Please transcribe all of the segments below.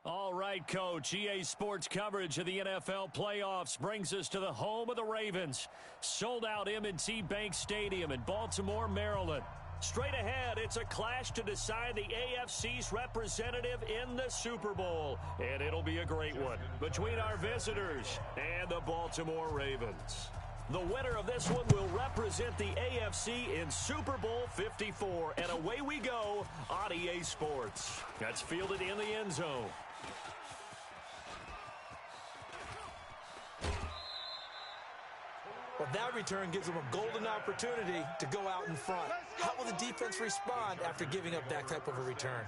All right, Coach. EA Sports coverage of the NFL playoffs brings us to the home of the Ravens. Sold out M&T Bank Stadium in Baltimore, Maryland. Straight ahead, it's a clash to decide the AFC's representative in the Super Bowl. And it'll be a great one between our visitors and the Baltimore Ravens. The winner of this one will represent the AFC in Super Bowl 54. And away we go on EA Sports. That's fielded in the end zone. Well, that return gives them a golden opportunity to go out in front. How will the defense respond after giving up that type of a return?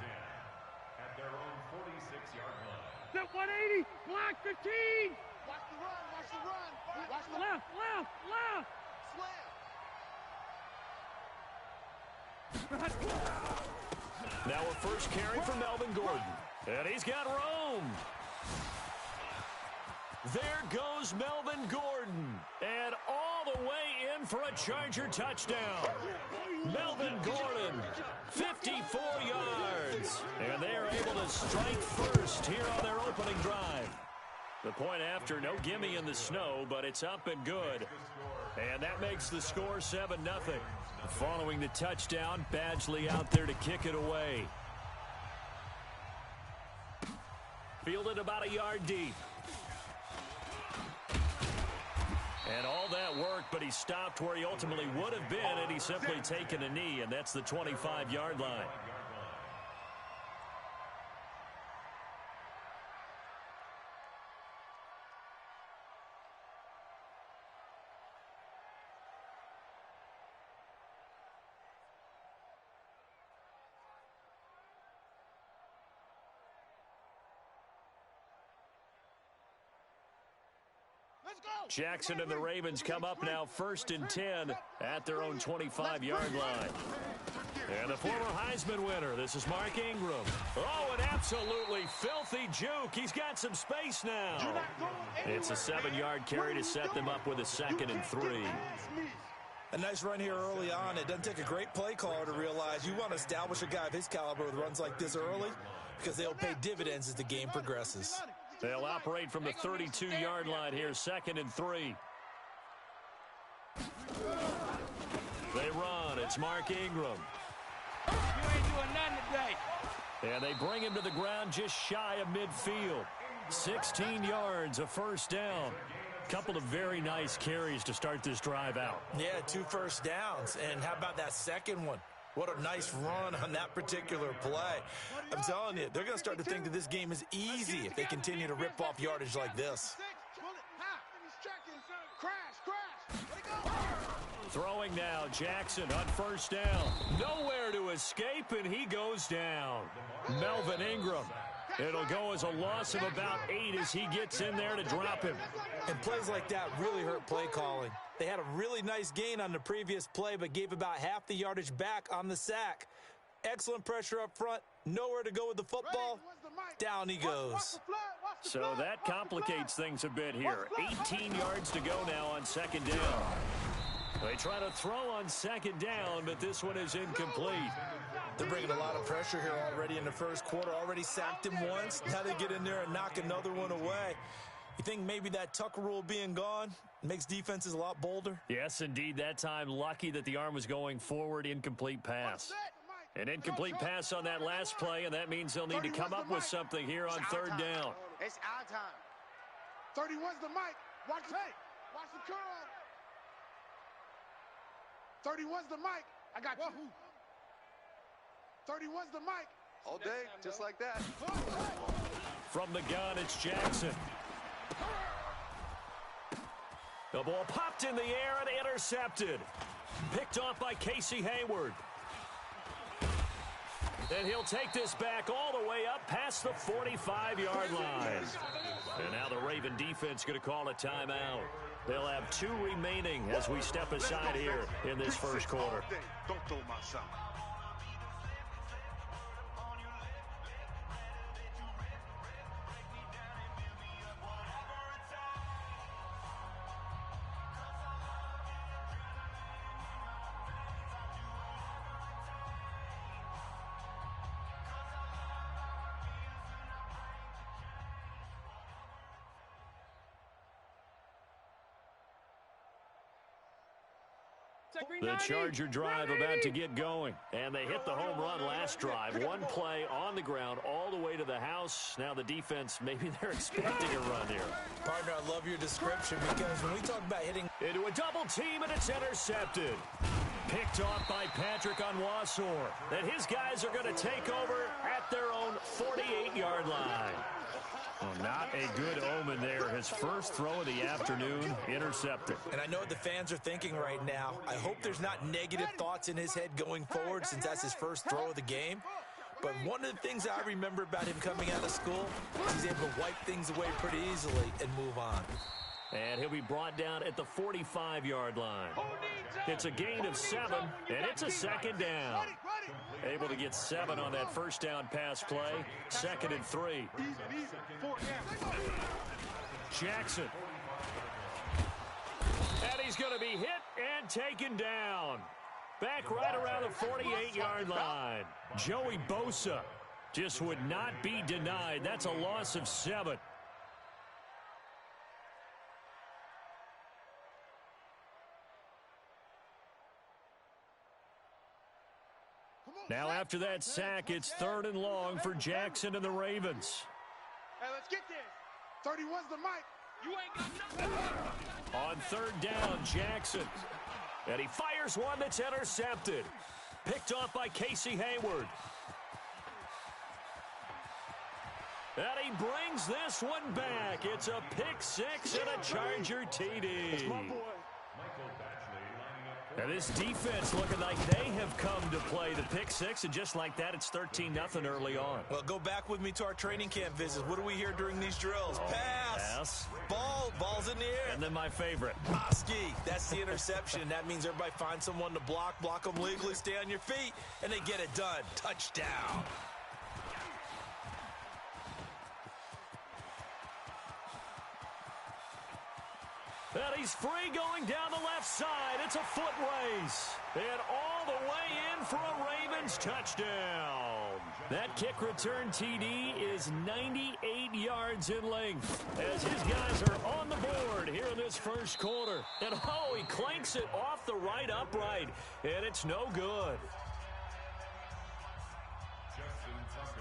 At their own 46-yard line. Step 180, block 15. Watch the run, watch the run. Watch the Left. slam. Now a first carry for Melvin Gordon. And he's got room. There goes Melvin Gordon. And all the way in for a Charger touchdown. Melvin Gordon, 54 yards. And they're able to strike first here on their opening drive. The point after, no gimme in the snow, but it's up and good. And that makes the score 7-0. Following the touchdown, Badgley out there to kick it away. Fielded about a yard deep. And all that work, but he stopped where he ultimately would have been, and he's simply taken a knee, and that's the 25-yard line. Jackson and the Ravens come up now 1st and 10 at their own 25-yard line. And the former Heisman winner, this is Mark Ingram. Oh, an absolutely filthy juke. He's got some space now. It's a 7-yard carry to set them up with a 2nd and 3. A nice run here early on. It doesn't take a great play caller to realize you want to establish a guy of his caliber with runs like this early because they'll pay dividends as the game progresses. They'll operate from the 32-yard line here, 2nd and 3. They run. It's Mark Ingram. You ain't doing nothing today. And they bring him to the ground just shy of midfield. 16 yards, a first down. Couple of very nice carries to start this drive out. Yeah, 2 first downs. And how about that second one? What a nice run on that particular play. I'm telling you, they're going to start to think that this game is easy if they continue to rip off yardage like this. Throwing now, Jackson on first down. Nowhere to escape, and he goes down. Melvin Ingram. It'll go as a loss of about 8 as he gets in there to drop him. And plays like that really hurt play calling. They had a really nice gain on the previous play, but gave about half the yardage back on the sack. Excellent pressure up front. Nowhere to go with the football. Down he goes. So that complicates things a bit here. 18 yards to go now on 2nd down. They try to throw on 2nd down, but this one is incomplete. They're bringing a lot of pressure here already in the first quarter. Already sacked him once. Now they get in there and knock another one away. You think maybe that Tucker rule being gone makes defenses a lot bolder? Yes, indeed. That time, lucky that the arm was going forward. Incomplete pass. An incomplete pass on that last play, and that means they'll need to come up with something here on 3rd down. It's our time. 31's the mic. Watch the tape. Watch the curl. 31's the mic. I got you. 31's the mic. All day, just like that. From the gun, it's Jackson. The ball popped in the air and intercepted. Picked off by Casey Hayward. And he'll take this back all the way up past the 45-yard line. And now the Raven defense going to call a timeout. They'll have 2 remaining as we step aside here in this first quarter. Don't throw my shot. The Charger drive about to get going. And they hit the home run last drive. One play on the ground all the way to the house. Now the defense, maybe they're expecting a run here. Partner, I love your description because when we talk about hitting into a double team, and it's intercepted. Picked off by Patrick Onwuasor. And his guys are going to take over at their own 48-yard line. Well, not a good omen there. His first throw of the afternoon, intercepted. And I know what the fans are thinking right now. I hope there's not negative thoughts in his head going forward since that's his first throw of the game. But one of the things I remember about him coming out of school, he's able to wipe things away pretty easily and move on. And he'll be brought down at the 45-yard line. It's a gain of 7, and it's a second down. Able to get 7 on that first down pass play. 2nd and 3. Jackson. And he's going to be hit and taken down. Back right around the 48-yard line. Joey Bosa just would not be denied. That's a loss of 7. Now after that sack, it's 3rd and long for Jackson and the Ravens. Hey, let's get this. 31's the mic. You ain't got nothing. On 3rd down, Jackson. And he fires one that's intercepted. Picked off by Casey Hayward. And he brings this one back. It's a pick-6 and a Charger TD. And this defense looking like they have come to play the pick-6, and just like that, it's 13-0 early on. Well, go back with me to our training camp visits. What do we hear during these drills? Pass. Ball's in the air. And then my favorite. Ski. That's the interception. That means everybody finds someone to block them legally, stay on your feet, and they get it done. Touchdown. And he's free going down the left side. It's a foot race. And all the way in for a Ravens touchdown. That kick return TD is 98 yards in length as his guys are on the board here in this first quarter. And oh, he clanks it off the right upright. And it's no good.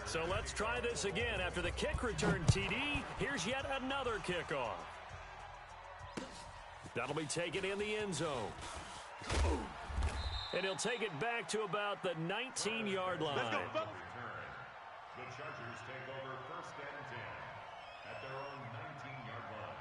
So let's try this again. After the kick return TD, here's yet another kickoff. That'll be taken in the end zone. And he'll take it back to about the 19-yard line. Let's go, fellas. The Chargers take over 1st and 10 at their own 19-yard line.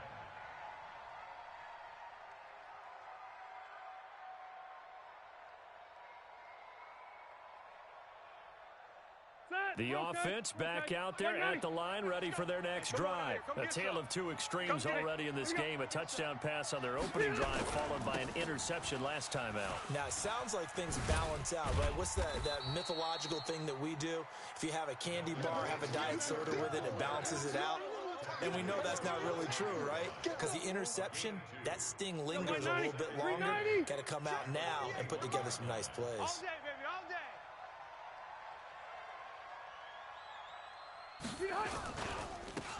The offense back out there at the line, ready for their next drive. A tale of two extremes already in this game. A touchdown pass on their opening drive, followed by an interception last time out. Now, it sounds like things balance out, right? What's that mythological thing that we do? If you have a candy bar, have a diet soda with it, it balances it out. And we know that's not really true, right? Because the interception, that sting lingers a little bit longer. Got to come out now and put together some nice plays.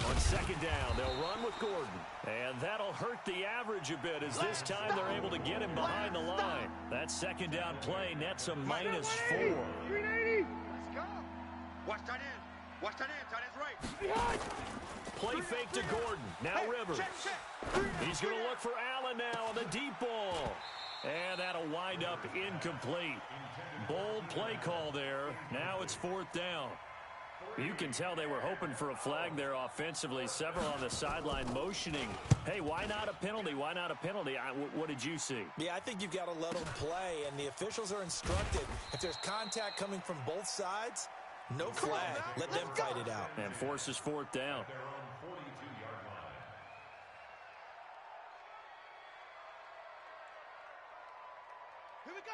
On 2nd down, they'll run with Gordon. And that'll hurt the average a bit as this time they're able to get him behind the line. That 2nd down play nets a -4. Let's go. Watch that in. Watch that in. Tight end's right. Play fake to Gordon. Now Rivers. He's going to look for Allen now on the deep ball. And that'll wind up incomplete. Bold play call there. Now it's 4th down. You can tell they were hoping for a flag there offensively. Several on the sideline motioning. Hey, why not a penalty? Why not a penalty? What did you see? Yeah, I think you've got to let them play, and the officials are instructed. If there's contact coming from both sides, no flag. Let them fight it out. And forces 4th down.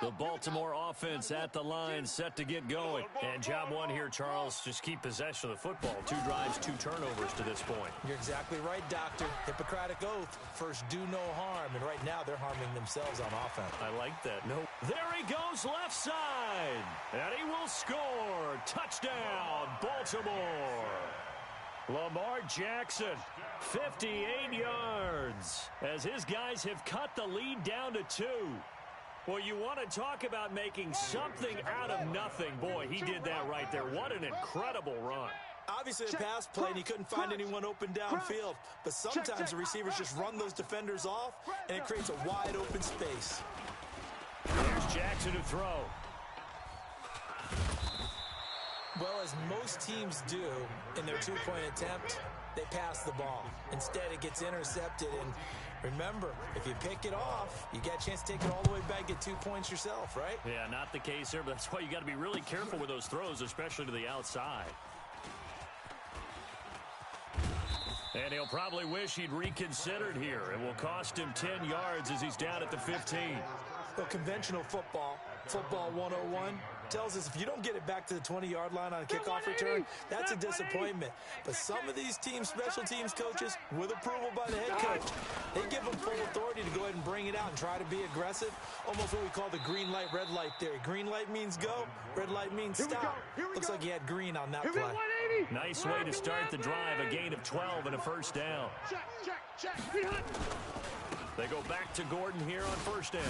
The Baltimore offense at the line, set to get going. And job one here, Charles, just keep possession of the football. 2 drives, 2 turnovers to this point. You're exactly right, Doctor. Hippocratic oath. First, do no harm. And right now, they're harming themselves on offense. I like that. No. There he goes left side. And he will score. Touchdown, Baltimore. Lamar Jackson, 58 yards. As his guys have cut the lead down to 2. Well, you want to talk about making something out of nothing. Boy, he did that right there. What an incredible run. Obviously a pass play, and he couldn't find anyone open downfield. But sometimes the receivers just run those defenders off, and it creates a wide open space. There's Jackson to throw. Well, as most teams do in their two-point attempt, they pass the ball. Instead, it gets intercepted. And remember, if you pick it off, you get a chance to take it all the way back, get 2 points yourself, right? Yeah, not the case here, but that's why you got to be really careful with those throws, especially to the outside. And he'll probably wish he'd reconsidered here. It will cost him 10 yards as he's down at the 15. Well, conventional football 101, tells us if you don't get it back to the 20-yard line on a kickoff return, that's a disappointment. But some of these teams, special teams coaches, with approval by the head coach, they give them full authority to go ahead and bring it out and try to be aggressive. Almost what we call the green light, red light theory. Green light means go, red light means stop. Looks like he had green on that play. Nice way to start the drive, a gain of 12 and a first down. They go back to Gordon here on first down.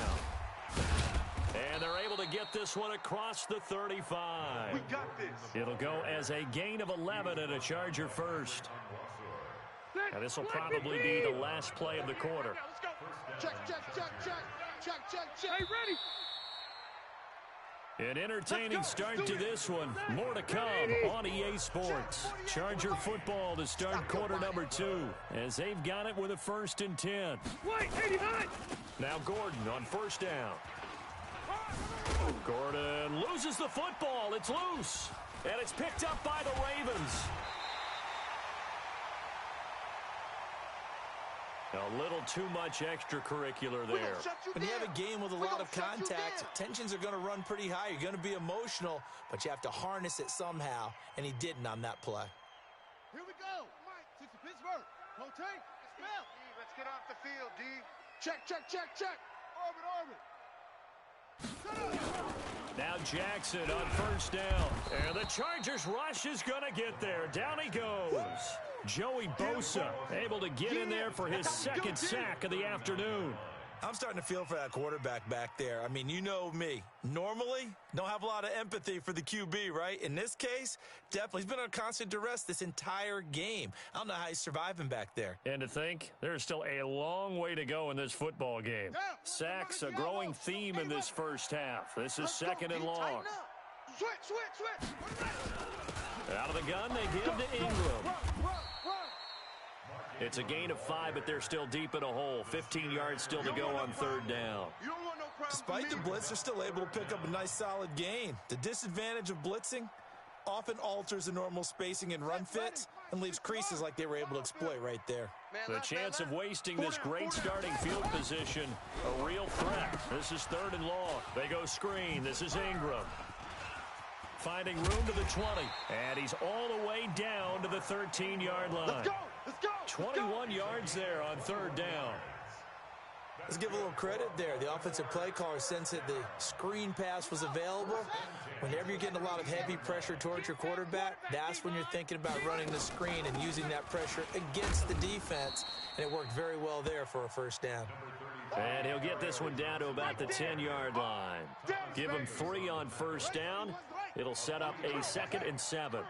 And they're able to get this one across the 35. We got this. It'll go as a gain of 11 and a Charger first. Now this will probably be the last play of the quarter. Check. Hey, ready. An entertaining start to this one. More to come on EA Sports. Charger football to start quarter number 2 as they've got it with a 1st and 10. Now Gordon on first down. Gordon loses the football. It's loose. And it's picked up by the Ravens. A little too much extracurricular there. When you have a game with a lot of contact, tensions are going to run pretty high. You're going to be emotional, but you have to harness it somehow, and he didn't on that play. Here we go. Mike, to Pittsburgh. Rotate. Spell. Let's get off the field, D. Check. Orbit. Now Jackson on first down. And the Chargers rush is going to get there. Down he goes. Joey Bosa able to get in there for his second sack of the afternoon. I'm starting to feel for that quarterback back there. I mean, you know me. Normally, don't have a lot of empathy for the QB, right? In this case, definitely. He's been on constant duress this entire game. I don't know how he's surviving back there. And to think, there's still a long way to go in this football game. Sacks, a growing theme in this first half. This is second and long. Switch. Out of the gun, they give to Ingram. It's a gain of 5, but they're still deep in a hole. 15 yards still to go on third down. Despite the blitz, they're still able to pick up a nice solid gain. The disadvantage of blitzing often alters the normal spacing and run fits and leaves creases like they were able to exploit right there. The chance of wasting this great starting field position, a real threat. This is third and long. They go screen. This is Ingram. Finding room to the 20. And he's all the way down to the 13-yard line. Let's go. 21 yards there on third down. Let's give a little credit there. The offensive play caller sensed that the screen pass was available. Whenever you're getting a lot of heavy pressure towards your quarterback, that's when you're thinking about running the screen and using that pressure against the defense. And it worked very well there for a first down. And he'll get this one down to about the 10-yard line. Give him 3 on first down. It'll set up a 2nd and 7.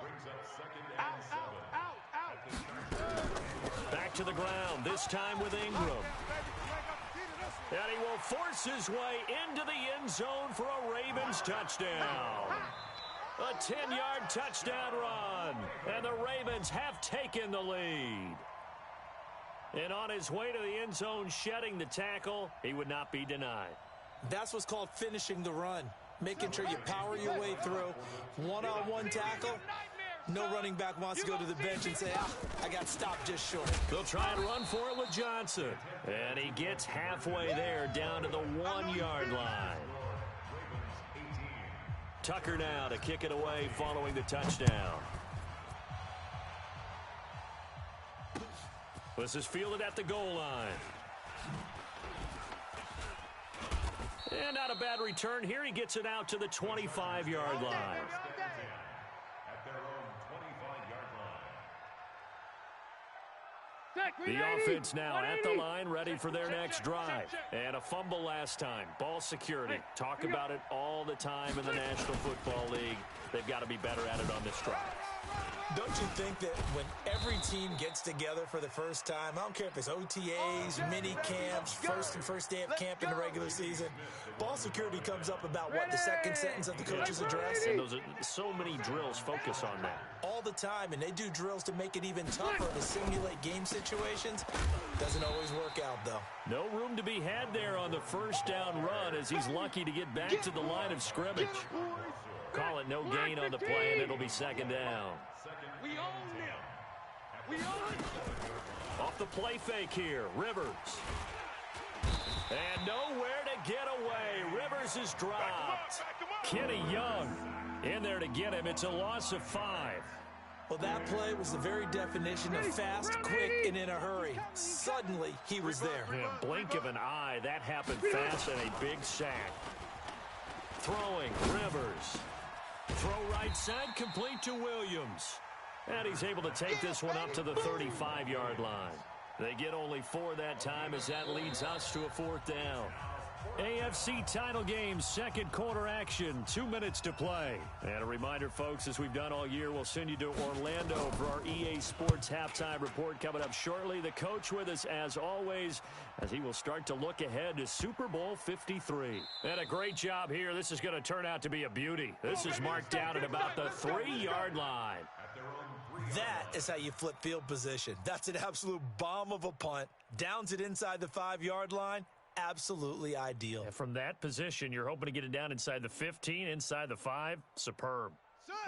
Back to the ground, this time with Ingram. And he will force his way into the end zone for a Ravens touchdown. A 10-yard touchdown run. And the Ravens have taken the lead. And on his way to the end zone, shedding the tackle, he would not be denied. That's what's called finishing the run. Making sure you power your way through. One-on-one tackle. No running back wants to go to the bench and say, I got stopped just short. They'll try and run for it with Johnson. And he gets halfway there, down to the 1-yard line. Tucker now to kick it away following the touchdown. This is fielded at the goal line. And not a bad return here. He gets it out to the 25-yard line. The offense now at the line, ready for their next drive. And a fumble last time. Ball security. Talk about it all the time in the National Football League. They've got to be better at it on this drive. Don't you think that when every team gets together for the first time, I don't care if it's OTAs, mini camps, first day of camp in the regular season, ball security comes up about what, the second sentence of the coach's address? And those are so many drills focus on that. All the time, and they do drills to make it even tougher to simulate game situations. Doesn't always work out, though. No room to be had there on the first down run as he's lucky to get back to the line of scrimmage. Call it no gain on the play, and it'll be second down. We own them. We own them. Off the play fake here, Rivers. And nowhere to get away. Rivers is dropped. Kenny Young in there to get him. It's a loss of 5. Well, that play was the very definition of fast, quick, and in a hurry. Suddenly, he was there. In a blink of an eye, that happened fast and a big sack. Throwing, Rivers. Throw right side, complete to Williams. And he's able to take this one up to the 35-yard line. They get only 4 that time as that leads us to a 4th down. AFC title game, second quarter action, 2 minutes to play. And a reminder, folks, as we've done all year, we'll send you to Orlando for our EA Sports halftime report coming up shortly. The coach with us, as always, as he will start to look ahead to Super Bowl 53. And a great job here. This is going to turn out to be a beauty. This is marked out at about the 3-yard line. That is how you flip field position. That's an absolute bomb of a punt. Downs it inside the 5-yard line. Absolutely ideal. And from that position, you're hoping to get it down inside the 15, inside the 5. Superb.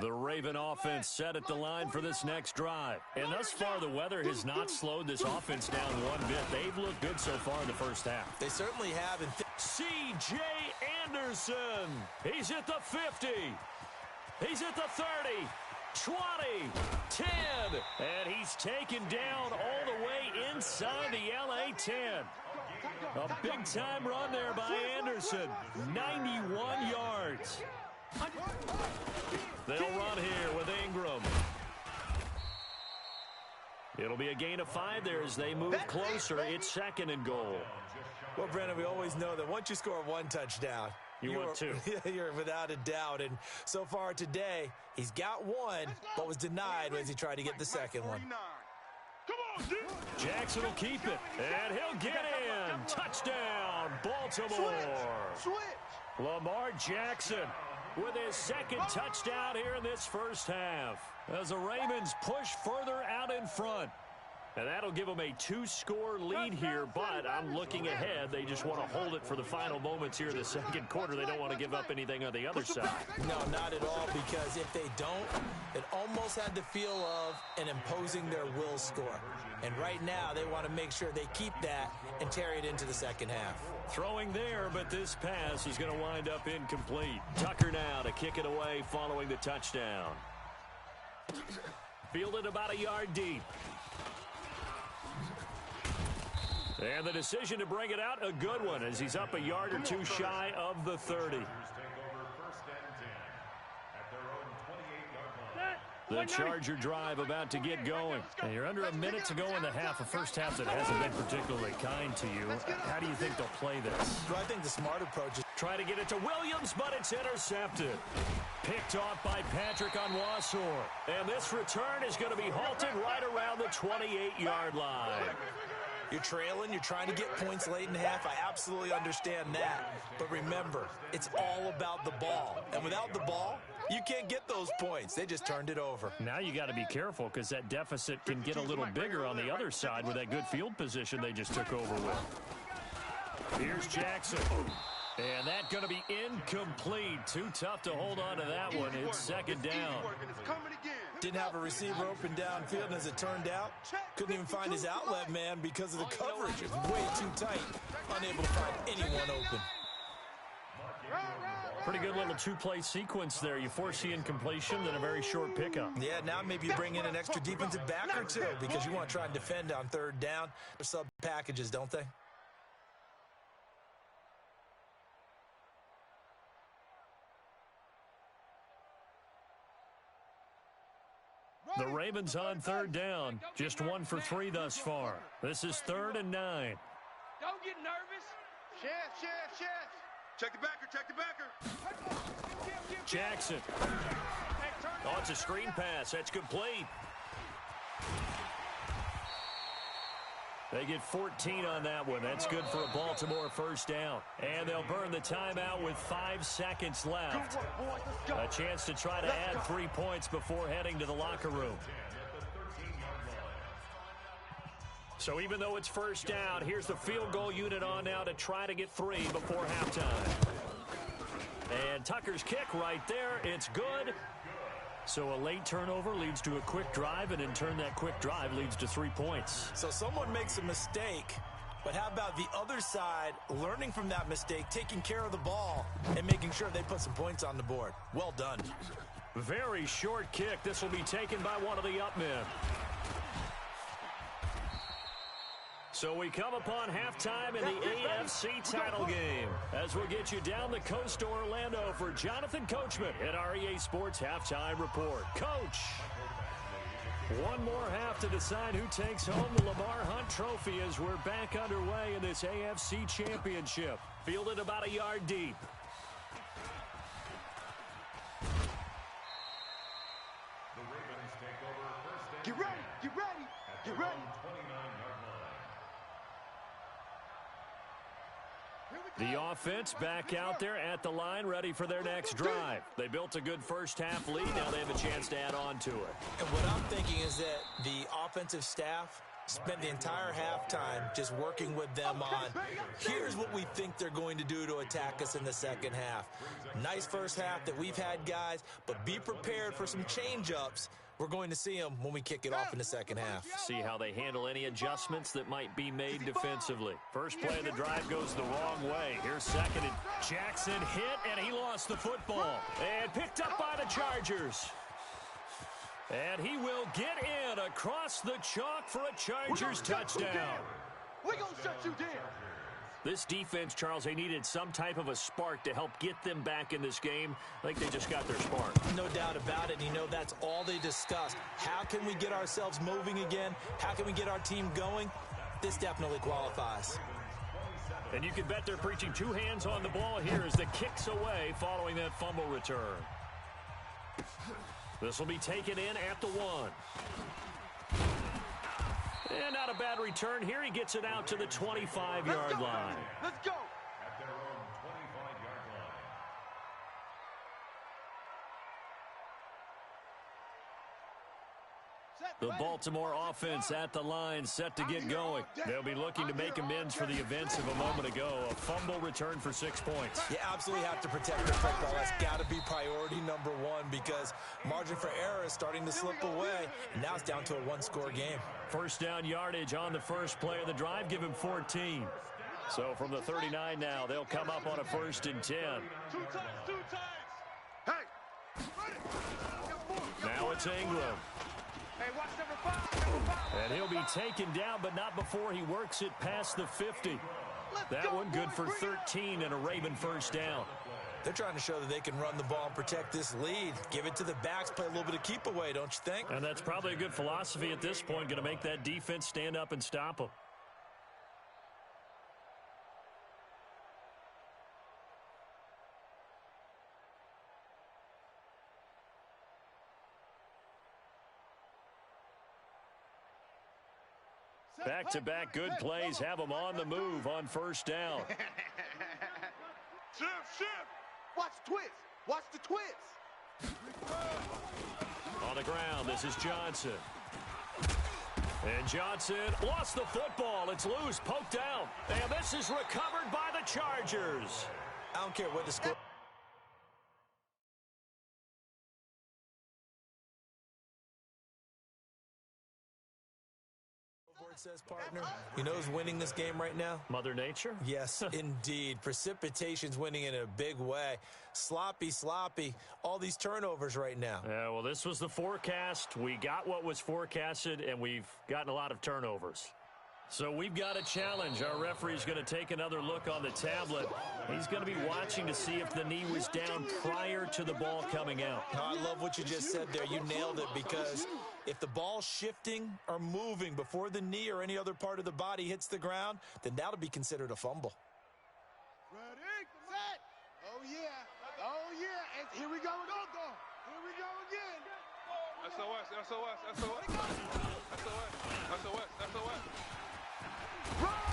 The Raven offense set at the line for this next drive. And thus far, the weather has not slowed this offense down one bit. They've looked good so far in the first half. They certainly have. C.J. Anderson. He's at the 50. He's at the 30. 20, 10, and he's taken down all the way inside the LA 10. A big-time run there by Anderson, 91 yards. They'll run here with Ingram. It'll be a gain of 5 there as they move closer. It's 2nd and goal. Well, Brandon, we always know that once you score 1 touchdown, You want 2. You're without a doubt. And so far today, he's got 1, but was denied as he tried to get the second one. Jackson will keep it, and he'll get in. Touchdown, Baltimore. Lamar Jackson with his 2nd touchdown here in this first half as the Ravens push further out in front. And that'll give them a 2-score lead here, but I'm looking ahead. They just want to hold it for the final moments here in the second quarter. They don't want to give up anything on the other side. No, not at all, because if they don't, it almost had the feel of an imposing their will score. And right now, they want to make sure they keep that and carry it into the second half. Throwing there, but this pass is going to wind up incomplete. Tucker now to kick it away following the touchdown. Fielded about a yard deep. And the decision to bring it out, a good one, as he's up a yard or 2 shy of the 30. The Charger drive about to get going. And you're under a minute to go in the half, a first half that hasn't been particularly kind to you. How do you think they'll play this? Well, I think the smart approach is try to get it to Williams, but it's intercepted. Picked off by Patrick Onwuasor. And this return is going to be halted right around the 28-yard line. You're trailing. You're trying to get points late in half. I absolutely understand that. But remember, it's all about the ball. And without the ball, you can't get those points. They just turned it over. Now you got to be careful because that deficit can get a little bigger on the other side with that good field position they just took over with. Here's Jackson. And that's going to be incomplete. Too tough to hold on to that one. It's 2nd down. Didn't have a receiver open downfield, and as it turned out, couldn't even find his outlet man because of the coverage. It was way too tight. Unable to find anyone open. Pretty good little 2-play sequence there. You force the incompletion, then a very short pickup. Yeah, now maybe you bring in an extra defensive back or 2 because you want to try and defend on 3rd down. They're sub packages, don't they? The Ravens on third down. Just 1 for 3 thus far. This is 3rd and 9. Don't get nervous. Chance. Check the backer. Jackson. Oh, it's a screen pass. That's complete. They get 14 on that one. That's good for a Baltimore first down. And they'll burn the timeout with 5 seconds left. A chance to try to add 3 points before heading to the locker room. So even though it's first down, here's the field goal unit on now to try to get 3 before halftime. And Tucker's kick right there. It's good. So a late turnover leads to a quick drive, and in turn that quick drive leads to 3 points. So someone makes a mistake, but how about the other side learning from that mistake, taking care of the ball, and making sure they put some points on the board? Well done. Very short kick. This will be taken by one of the up men. So we come upon halftime in the AFC title game as we'll get you down the coast to Orlando for Jonathan Coachman at our EA Sports Halftime Report. Coach, one more half to decide who takes home the Lamar Hunt Trophy as we're back underway in this AFC Championship. Fielded about a yard deep. The Ravens take over first and Get ready. Get ready. 29-yard line. The offense back out there at the line, ready for their next drive. They built a good first half lead. Now they have a chance to add on to it. And what I'm thinking is that the offensive staff spent the entire halftime just working with them on, here's what we think they're going to do to attack us in the second half. Nice first half that we've had, guys, but be prepared for some change-ups. We're going to see them when we kick it off in the second half. See how they handle any adjustments that might be made defensively. First play of the drive goes the wrong way. Here's second, and Jackson hit, and he lost the football. And picked up by the Chargers. And he will get in across the chalk for a Chargers touchdown. We're going to shut you down. This defense, Charles, they needed some type of a spark to help get them back in this game. I think they just got their spark. No doubt about it. You know, that's all they discussed. How can we get ourselves moving again? How can we get our team going? This definitely qualifies. And you can bet they're preaching 2 hands on the ball here as the kick's away following that fumble return. This will be taken in at the 1. And not a bad return here. He gets it out to the 25-yard line. Let's go. At their own 25-yard line. The Baltimore offense at the line, set to get going. They'll be looking to make amends for the events of a moment ago. A fumble return for 6 points. You absolutely have to protect the football. That's got to be priority number 1 because margin for error is starting to slip away. And now it's down to a 1-score game. First down yardage on the first play of the drive. Give him 14. So from the 39 now, they'll come up on a 1st and 10. 2 times. Hey. Now it's Ingram. Hey, watch number 5. And he'll be taken down, but not before he works it past the 50. That one good for 13 and a Raven first down. They're trying to show that they can run the ball and protect this lead. Give it to the backs, play a little bit of keep away, don't you think? And that's probably a good philosophy at this point, going to make that defense stand up and stop them. Back-to-back good plays have them on the move on first down. Shift. Watch twist. Watch the twist. On the ground, this is Johnson. And Johnson lost the football. It's loose, poked out. And this is recovered by the Chargers. I don't care what the score. Says, partner, you know who's winning this game right now? Mother Nature? Yes, indeed. Precipitation's winning in a big way. Sloppy. All these turnovers right now. Yeah, well, this was the forecast. We got what was forecasted, and we've gotten a lot of turnovers. So we've got a challenge. Our referee's going to take another look on the tablet. He's going to be watching to see if the knee was down prior to the ball coming out. No, I love what you just said there. You nailed it, because if the ball's shifting or moving before the knee or any other part of the body hits the ground, then that'll be considered a fumble. Ready, set. Oh, yeah. Oh, yeah. And here we go. Here we go again. SOS, SOS, SOS. SOS, SOS, SOS.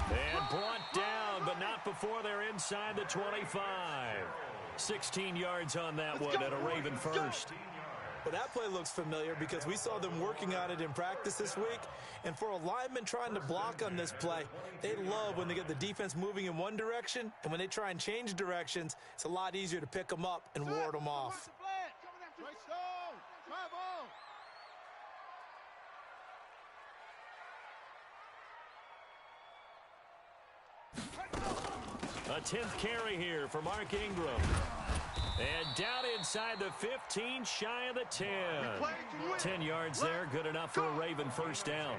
And brought down, but not before they're inside the 25. 16 yards on that one, and a Raven first. Well, that play looks familiar because we saw them working on it in practice this week. And for a lineman trying to block on this play, they love when they get the defense moving in one direction, and when they try and change directions, it's a lot easier to pick them up and ward them off. A 10th carry here for Mark Ingram. And down inside the 15, shy of the 10. 10 yards there, good enough for a Raven first down.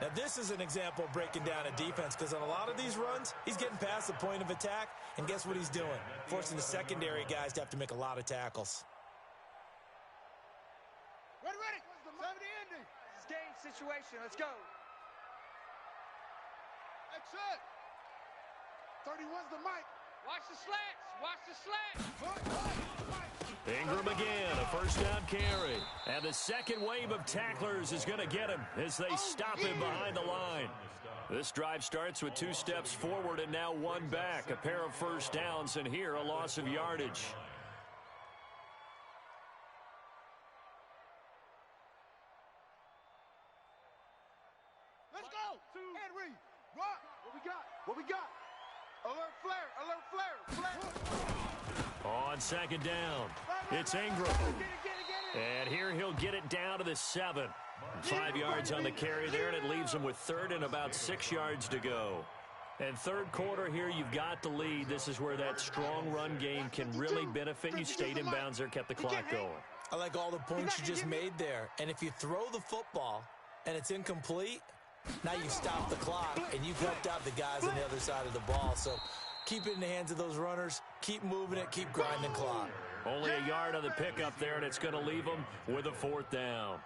Now, this is an example of breaking down a defense, because on a lot of these runs, he's getting past the point of attack, and guess what he's doing? Forcing the secondary guys to have to make a lot of tackles. Ready. 70 ending. This is game situation. Let's go. Exit. 31's the mic. Watch the slants. Watch the slants. Ingram again, a first down carry. And the second wave of tacklers is going to get him as they stop him behind the line. This drive starts with 2 steps forward and now 1 back. A pair of first downs, and here a loss of yardage. Let's go. Henry. Rock. What we got? Alert flare, On second down, it's Ingram. And here he'll get it down to the 7. 5 yards on the carry there, and it leaves him with 3rd and about 6 yards to go. And third quarter here, you've got the lead. This is where that strong run game can really benefit you. Stayed in bounds there, kept the clock going. I like all the points you just made there. And if you throw the football and it's incomplete, now you stop the clock, and you've helped out the guys on the other side of the ball. So keep it in the hands of those runners. Keep moving it. Keep grinding clock. Only a yard on the pickup there, and it's going to leave them with a 4th down.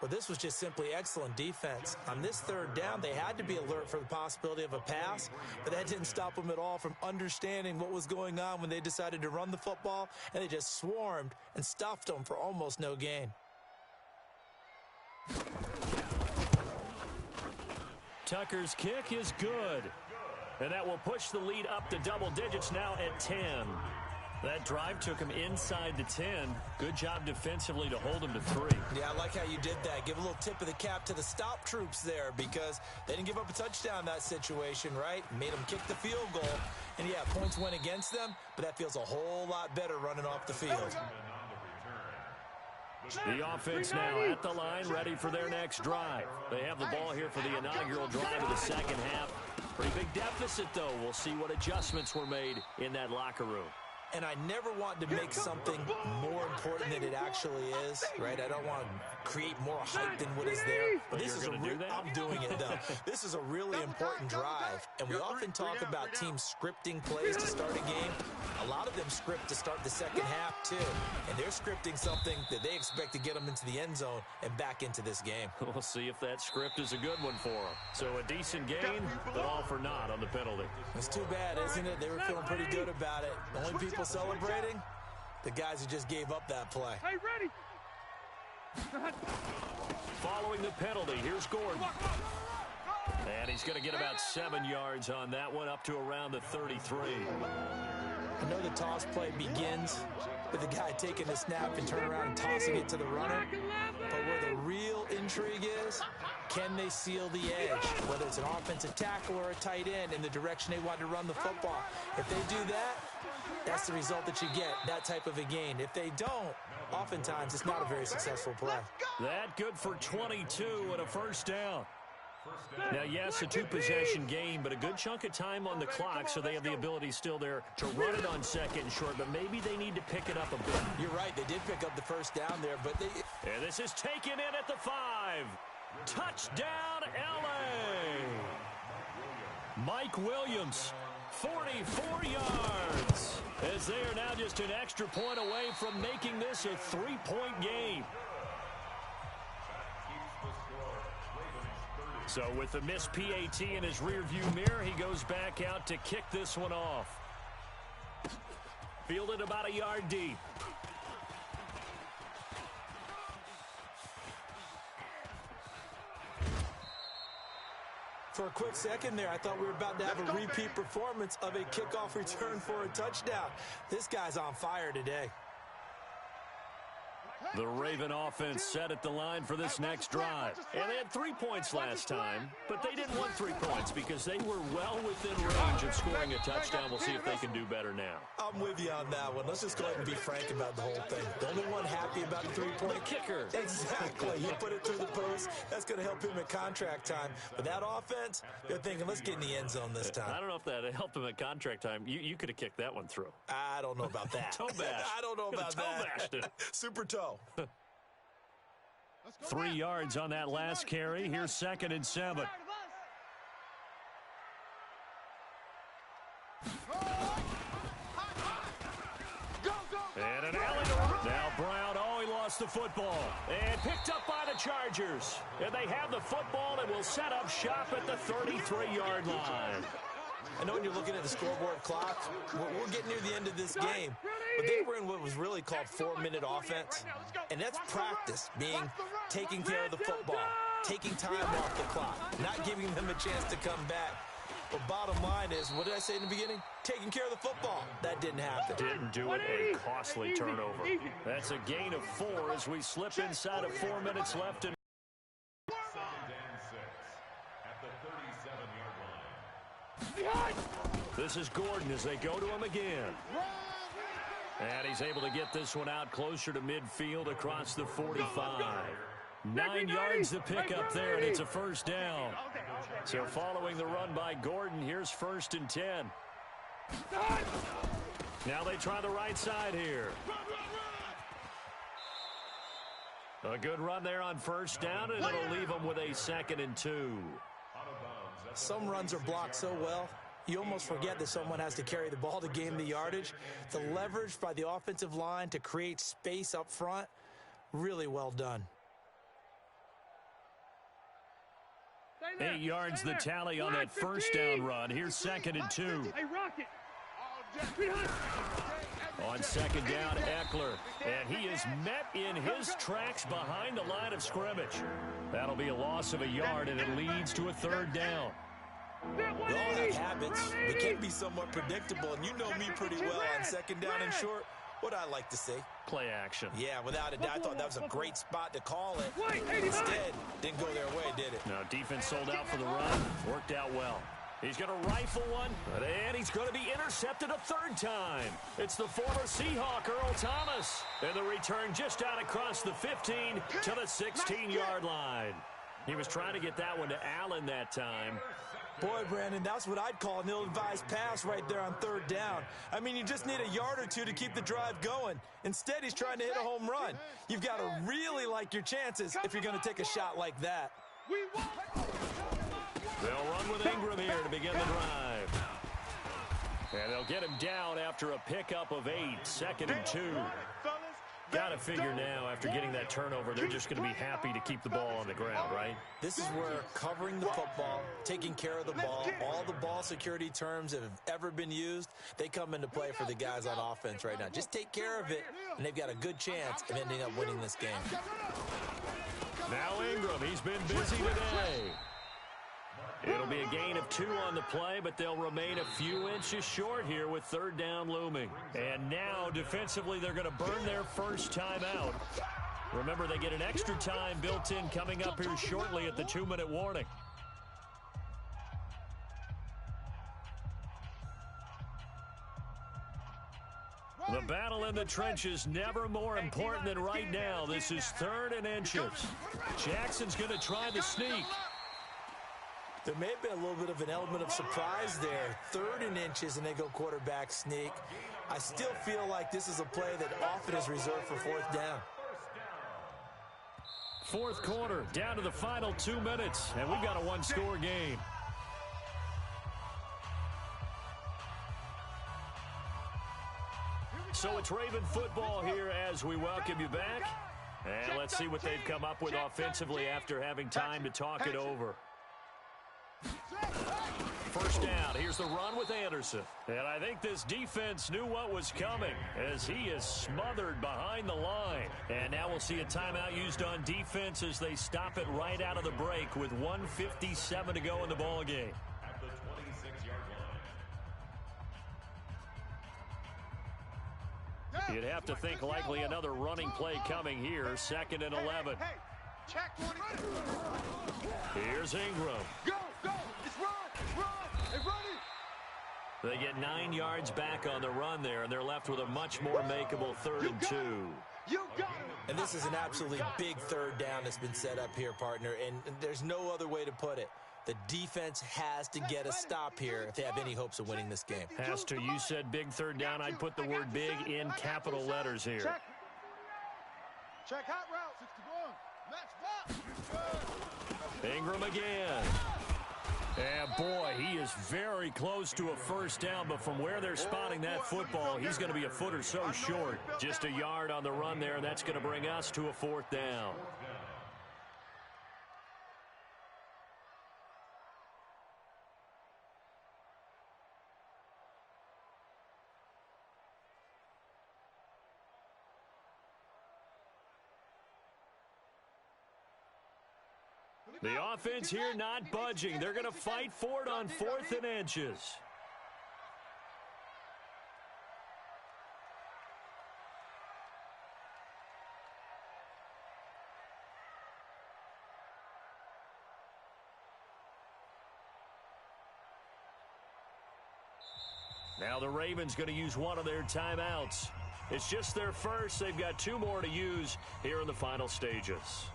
Well, this was just simply excellent defense. On this 3rd down, they had to be alert for the possibility of a pass, but that didn't stop them at all from understanding what was going on when they decided to run the football, and they just swarmed and stuffed them for almost no gain. Tucker's kick is good, and that will push the lead up to double digits now at 10. That drive took him inside the 10. Good job defensively to hold him to 3. Yeah, I like how you did that. Give a little tip of the cap to the stop troops there, because they didn't give up a touchdown in that situation, right? Made them kick the field goal. And, yeah, points went against them, but that feels a whole lot better running off the field. The offense now at the line, ready for their next drive. They have the ball here for the inaugural drive of the second half. Pretty big deficit, though. We'll see what adjustments were made in that locker room. And I never want to make something more important than it actually is, right? I don't want to create more hype than what is there. But this is I'm doing it, though. This is a really important drive. And we often talk about teams scripting plays to start a game. A lot of them script to start the second half, too. And they're scripting something that they expect to get them into the end zone and back into this game. We'll see if that script is a good one for them. So a decent gain, but all for naught on the penalty. It's too bad, isn't it? They were feeling pretty good about it. The only people celebrating, the guys who just gave up that play. Hey, ready. Following the penalty, here's Gordon. And he's going to get about 7 yards on that one, up to around the 33. I know the toss play begins with the guy taking the snap and turning around and tossing it to the runner. But where the real intrigue is, can they seal the edge? Whether it's an offensive tackle or a tight end in the direction they want to run the football. If they do that, that's the result that you get, that type of a gain. If they don't, oftentimes it's not a very successful play. That good for 22 and a first down. Now, yes, a 2-possession game, but a good chunk of time on the clock, so they have the ability still there to run it on second and short, but maybe they need to pick it up a bit. You're right, they did pick up the first down there, but they... And this is taken in at the 5. Touchdown, L.A. Mike Williams, 44 yards. As they are now just an extra point away from making this a three-point game. So with the missed PAT in his rearview mirror, he goes back out to kick this one off. Fielded about a yard deep. For a quick second there, I thought we were about to have a repeat performance of a kickoff return for a touchdown. This guy's on fire today. The Raven offense set at the line for this next drive. And they had 3 points last time, but they didn't want 3 points because they were well within range of scoring a touchdown. We'll see if they can do better now. I'm with you on that one. Let's just go ahead and be frank about the whole thing. The only one happy about the 3-point kicker. Exactly. He put it through the post. That's going to help him at contract time. But that offense, they're thinking, let's get in the end zone this time. I don't know if that helped him at contract time. You could have kicked that one through. I don't know about that. Toe bash. I don't know about toe that. Bashed it. Super toe. 3 yards on that last carry. Here's 2nd and 7. And an alley to run. Now Brown, he lost the football. And picked up by the Chargers. And they have the football and will set up shop at the 33-yard line. I know when you're looking at the scoreboard clock, we're getting near the end of this game. But they were in what was really called 4-minute offense. And that's practice, taking care of the football, taking time off the clock, not giving them a chance to come back. But bottom line is, what did I say in the beginning? Taking care of the football. That didn't happen. Didn't do it. A costly turnover. That's a gain of 4 as we slip inside of 4 minutes left. And 2nd and 6 at the 37-yard line. This is Gordon as they go to him again. And he's able to get this one out closer to midfield across the 45. 9 yards to pick up there, and it's a first down. So following the run by Gordon, here's 1st and 10. Now they try the right side here. A good run there on 1st down, and it'll leave them with a 2nd and 2. Some runs are blocked so well, you almost forget that someone has to carry the ball to gain the yardage. The leverage by the offensive line to create space up front, really well done. 8 yards the tally on that 1st down run. Here's 2nd and 2. Hey, Rocket. On 2nd down, Eckler. And he is met in his tracks behind the line of scrimmage. That'll be a loss of a yard, and it leads to a 3rd down. We all have habits. We can be somewhat predictable, and you know me pretty well on 2nd down and short. What I like to see. Play action. Yeah, without a doubt. I thought that was a great spot to call it. Instead, didn't go their way, did it? No, defense sold out for the run. Worked out well. He's going to rifle one, and he's going to be intercepted a 3rd time. It's the former Seahawk, Earl Thomas. And the return just out across the 15 to the 16-yard line. He was trying to get that one to Allen that time. Boy, Brandon, that's what I'd call an ill-advised pass right there on 3rd down. I mean, you just need a yard or 2 to keep the drive going. Instead, he's trying to hit a home run. You've got to really like your chances if you're going to take a shot like that. They'll run with Ingram here to begin the drive. And they'll get him down after a pickup of 8, 2nd and 2. Got to figure now, after getting that turnover, they're just going to be happy to keep the ball on the ground, right? This is where covering the football, taking care of the ball, all the ball security terms that have ever been used, they come into play for the guys on offense right now. Just take care of it, and they've got a good chance of ending up winning this game. Now Ingram, he's been busy today. It'll be a gain of 2 on the play, but they'll remain a few inches short here with 3rd down looming. And now, defensively, they're going to burn their first time out. Remember, they get an extra time built in coming up here shortly at the 2-minute warning. The battle in the trenches never more important than right now. This is 3rd and inches. Jackson's going to try the sneak. There may have been a little bit of an element of surprise there. 3rd and inches, and they go quarterback sneak. I still feel like this is a play that often is reserved for 4th down. 4th quarter, down to the final 2 minutes, and we've got a 1-score game. So it's Raven football here as we welcome you back. And let's see what they've come up with offensively after having time to talk it over. First down, here's the run with Anderson. And I think this defense knew what was coming as he is smothered behind the line. And now we'll see a timeout used on defense as they stop it right out of the break with 1:57 to go in the ballgame. At the 26-yard line. You'd have to think likely another running play coming here, 2nd and 11. Hey, check 20. Here's Ingram. Go, go. It's run. Hey, run it. They get 9 yards back on the run there, and they're left with a much more makeable 3rd and 2. You got it. And this is an absolutely big third down that's been set up here, partner, and there's no other way to put it. The defense has to get a stop here if they have any hopes of winning this game. Has to. You said big 3rd down. I'd put the word big in capital letters here. Check hot route. 61. Match stop. Ingram again. And boy, he is very close to a first down, but from where they're spotting that football, he's going to be a foot or so short. Just a yard on the run there, and that's going to bring us to a 4th down. The offense here not budging. They're going to fight for it on 4th and inches. Now the Ravens going to use one of their timeouts. It's just their first. They've got 2 more to use here in the final stages.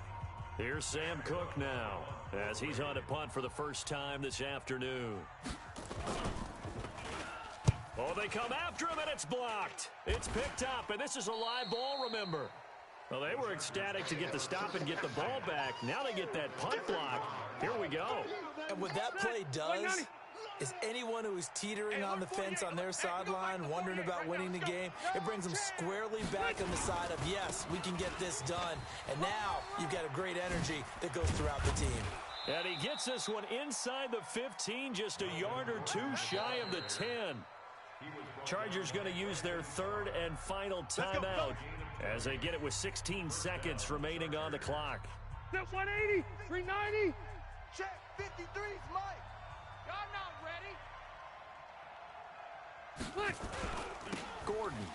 Here's Sam Cook now as he's on a punt for the first time this afternoon. Oh, they come after him, and it's blocked. It's picked up, and this is a live ball, remember. Well, they were ecstatic to get the stop and get the ball back. Now they get that punt block. Here we go. And what that play does is anyone who is teetering on the fence on their sideline, wondering about winning the game, it brings them squarely back on the side of, yes, we can get this done. And now you've got a great energy that goes throughout the team. And he gets this one inside the 15, just a yard or 2 shy of the 10. Chargers going to use their 3rd and final timeout as they get it with 16 seconds remaining on the clock. That's 180, 390. Check 53's Mike. Y'all not ready. Gordon.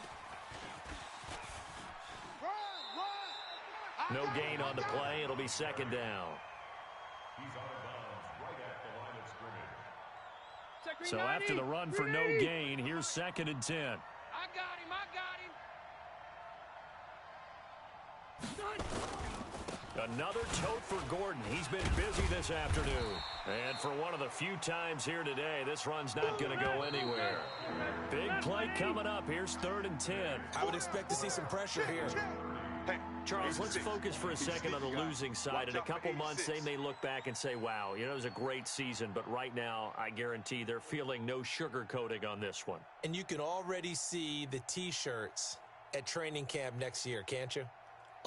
Run. No gain on the play. It'll be 2nd down. He's out of bounds right at the line of scrimmage. So after the run for no gain, here's 2nd and 10. I got him. Another tote for Gordon. He's been busy this afternoon. And for one of the few times here today, this run's not going to go anywhere. Big play coming up. Here's 3rd and 10. I would expect to see some pressure here. Hey, Charles, let's focus for a second on the losing side. In a couple months, they may look back and say, wow, it was a great season. But right now, I guarantee they're feeling no sugarcoating on this one. And you can already see the T-shirts at training camp next year, can't you?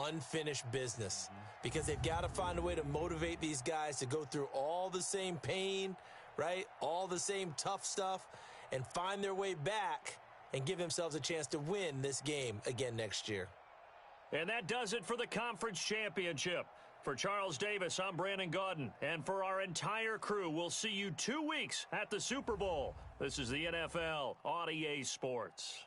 Unfinished business. Because they've got to find a way to motivate these guys to go through all the same pain, right? All the same tough stuff, and find their way back and give themselves a chance to win this game again next year. And that does it for the conference championship. For Charles Davis, I'm Brandon Gaudin. And for our entire crew, we'll see you 2 weeks at the Super Bowl. This is the NFL on EA Sports.